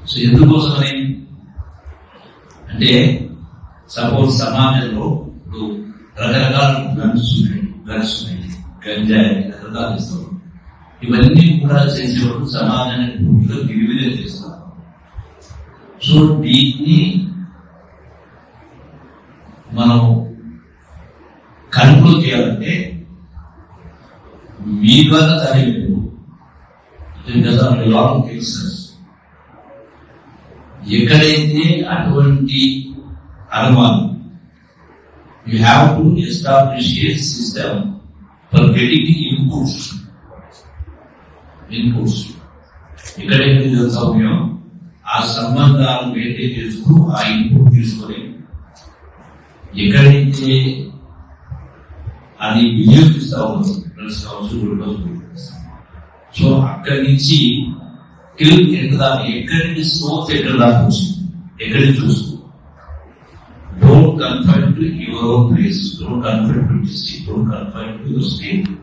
So ఎందుకోసమని అంటే suppose సమాజంలో ఇప్పుడు రకరకాల డ్రగ్స్ ఉన్నాయి, గంజాయి రకరకాలు ఇస్తారు. ఇవన్నీ కూడా చేసేవాళ్ళు సమాజాన్ని పూర్తిగా గిరివిలే చేస్తారు. సో దీన్ని మనం కంట్రోల్ చేయాలంటే మీ ద్వారా జరిగేది లాంగ్ కేసెస్ ఎక్కడైతే అటువంటి అనుమానం you have to establish A system for getting inputs. ఎక్కడైతే సౌమ్యం ఆ సంబంధాలు మెయింటైన్ చేస్తూ ఆ ఇన్పుట్ తీసుకొని ఎక్కడైతే అది వినియోగిస్తా ఉండదు డ్రగ్స్ కావచ్చు, గ్లూకోజ్. సో అక్కడి నుంచి ఎక్కడి నుంచి సోర్స్ ఎక్కడ దాకా వచ్చింది, ఎక్కడి నుంచి చూస్తూ don't confine to your own place, don't confine to district, don't confine to your state.